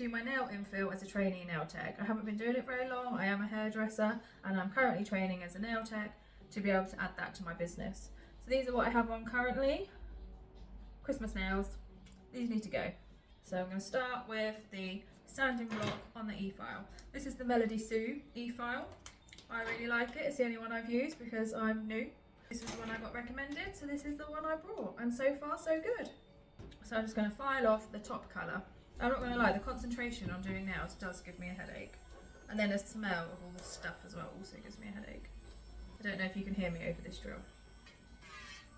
do my nail infill as a trainee nail tech. I haven't been doing it very long. I am a hairdresser and I'm currently training as a nail tech to be able to add that to my business. So these are what I have on currently. Christmas nails. These need to go. So I'm going to start with the sanding block on the e-file. This is the Melody Sue e-file. I really like it. It's the only one I've used because I'm new. This was the one I got recommended, so this is the one I brought, and so far so good. So I'm just going to file off the top colour. I'm not going to lie, the concentration on doing nails does give me a headache. And then the smell of all the stuff as well also gives me a headache. I don't know if you can hear me over this drill.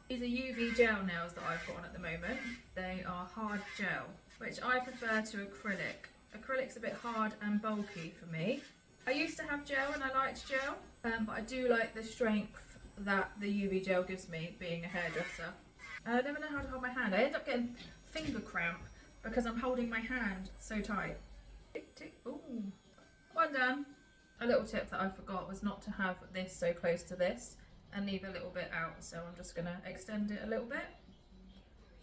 These are UV gel nails that I've got on at the moment. They are hard gel, which I prefer to acrylic. Acrylic's a bit hard and bulky for me. I used to have gel and I liked gel, but I do like the strength that the UV gel gives me being a hairdresser. I never know how to hold my hand. I end up getting finger cramp because I'm holding my hand so tight. Tick, tick. Ooh. One done. A little tip that I forgot was not to have this so close to this and leave a little bit out, so I'm just going to extend it a little bit.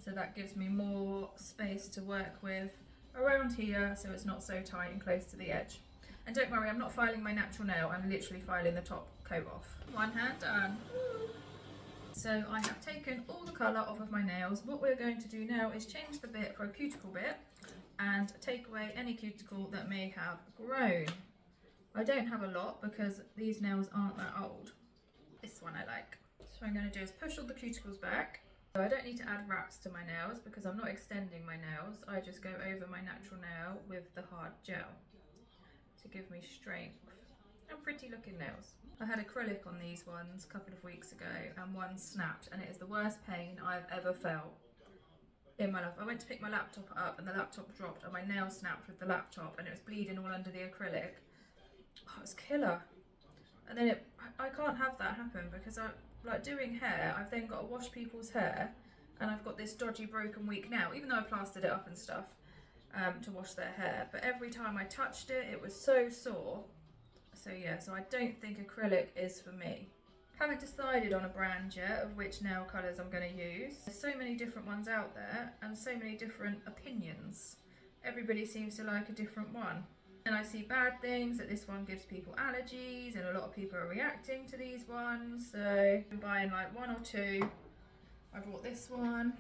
So that gives me more space to work with around here so it's not so tight and close to the edge. And don't worry, I'm not filing my natural nail, I'm literally filing the top coat off. One hand done. So I have taken all the colour off of my nails. What we're going to do now is change the bit for a cuticle bit and take away any cuticle that may have grown. I don't have a lot because these nails aren't that old. This one I like. So what I'm going to do is push all the cuticles back. So I don't need to add wraps to my nails because I'm not extending my nails. I just go over my natural nail with the hard gel to give me strength and pretty looking nails. I had acrylic on these ones a couple of weeks ago and one snapped, and it is the worst pain I've ever felt in my life. I went to pick my laptop up and the laptop dropped and my nail snapped with the laptop and it was bleeding all under the acrylic. Oh, it was killer. And then I can't have that happen because like doing hair, I've then got to wash people's hair and I've got this dodgy broken weak nail, even though I plastered it up and stuff to wash their hair. But every time I touched it, it was so sore. So yeah, so I don't think acrylic is for me. Haven't decided on a brand yet of which nail colours I'm going to use. There's so many different ones out there and so many different opinions. Everybody seems to like a different one. And I see bad things, that this one gives people allergies and a lot of people are reacting to these ones. So I'm buying like one or two. I bought this one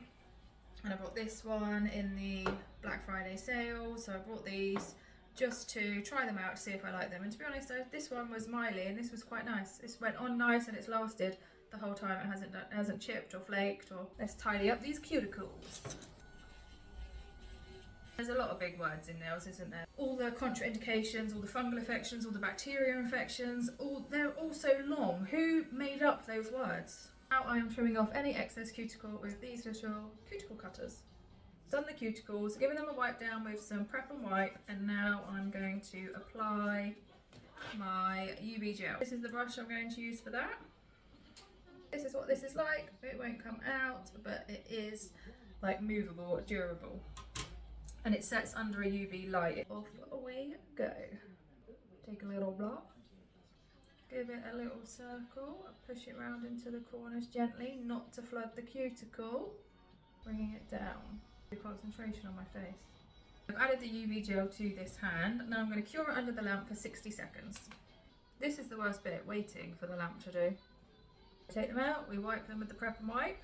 and I bought this one in the Black Friday sale. So I bought these just to try them out to see if I like them. And to be honest, this one was Miley and this was quite nice. This went on nice and it's lasted the whole time. It hasn't chipped or flaked. Or let's tidy up these cuticles. There's a lot of big words in nails, isn't there? All the contraindications, all the fungal infections, all the bacterial infections, they're all so long. Who made up those words? Now I am trimming off any excess cuticle with these little cuticle cutters. Done the cuticles, giving them a wipe down with some Prep and Wipe, and now I'm going to apply my UV gel. This is the brush I'm going to use for that. This is what this is like. It won't come out, but it is like movable, durable. And it sets under a UV light. Off we go. Take a little block, give it a little circle, push it round into the corners gently, not to flood the cuticle, bringing it down. Concentration on my face. I've added the UV gel to this hand. Now I'm going to cure it under the lamp for 60 seconds. This is the worst bit, waiting for the lamp to do. Take them out, we wipe them with the Prep and Wipe.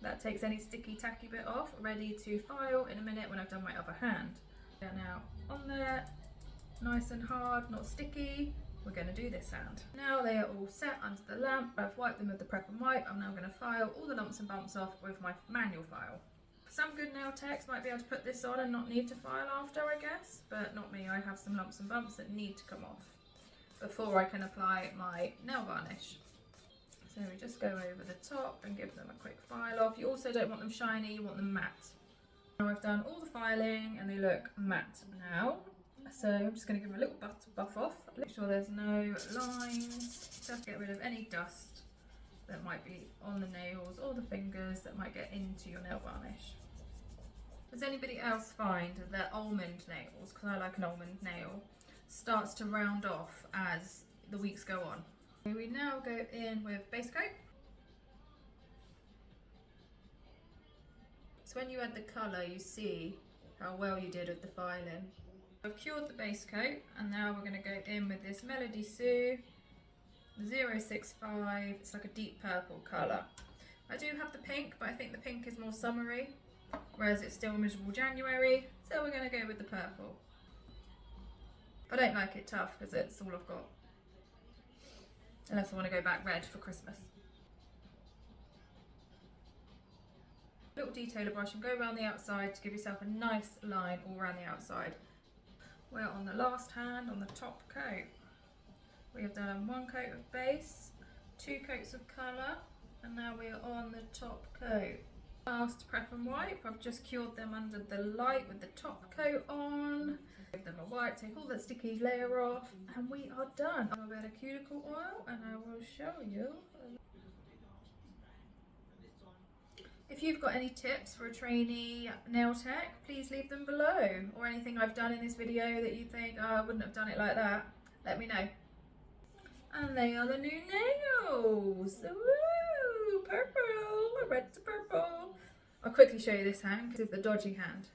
That takes any sticky tacky bit off, ready to file in a minute when I've done my other hand. They're now on there, nice and hard, not sticky. We're going to do this hand. Now they are all set under the lamp. I've wiped them with the Prep and Wipe. I'm now going to file all the lumps and bumps off with my manual file. Some good nail techs might be able to put this on and not need to file after, I guess, but not me. I have some lumps and bumps that need to come off before I can apply my nail varnish. So we just go over the top and give them a quick file off. You also don't want them shiny, you want them matte. Now I've done all the filing and they look matte now. So I'm just going to give them a little buff off. Make sure there's no lines. Just get rid of any dust that might be on the nails or the fingers that might get into your nail varnish. Does anybody else find that almond nails, because I like an almond nail, starts to round off as the weeks go on? We now go in with base coat. So when you add the colour, you see how well you did with the filing. I've cured the base coat, and now we're going to go in with this Melody Sue 065. It's like a deep purple colour. I do have the pink, but I think the pink is more summery, whereas it's still Miserable January, so we're going to go with the purple. I don't like it tough because it's all I've got, unless I want to go back red for Christmas. Little detailer brush and go around the outside to give yourself a nice line all around the outside. We're on the last hand on the top coat. We have done 1 coat of base, 2 coats of colour, and now we are on the top coat. Last prep and wipe. I've just cured them under the light with the top coat on. Give them a wipe, take all that sticky layer off, and we are done. A bit of cuticle oil, and I will show you. If you've got any tips for a trainee nail tech, please leave them below, or anything I've done in this video that you think, oh, I wouldn't have done it like that, let me know. And they are the new nails. Woo! Purple, red to purple. I'll quickly show you this hand because it's the dodgy hand.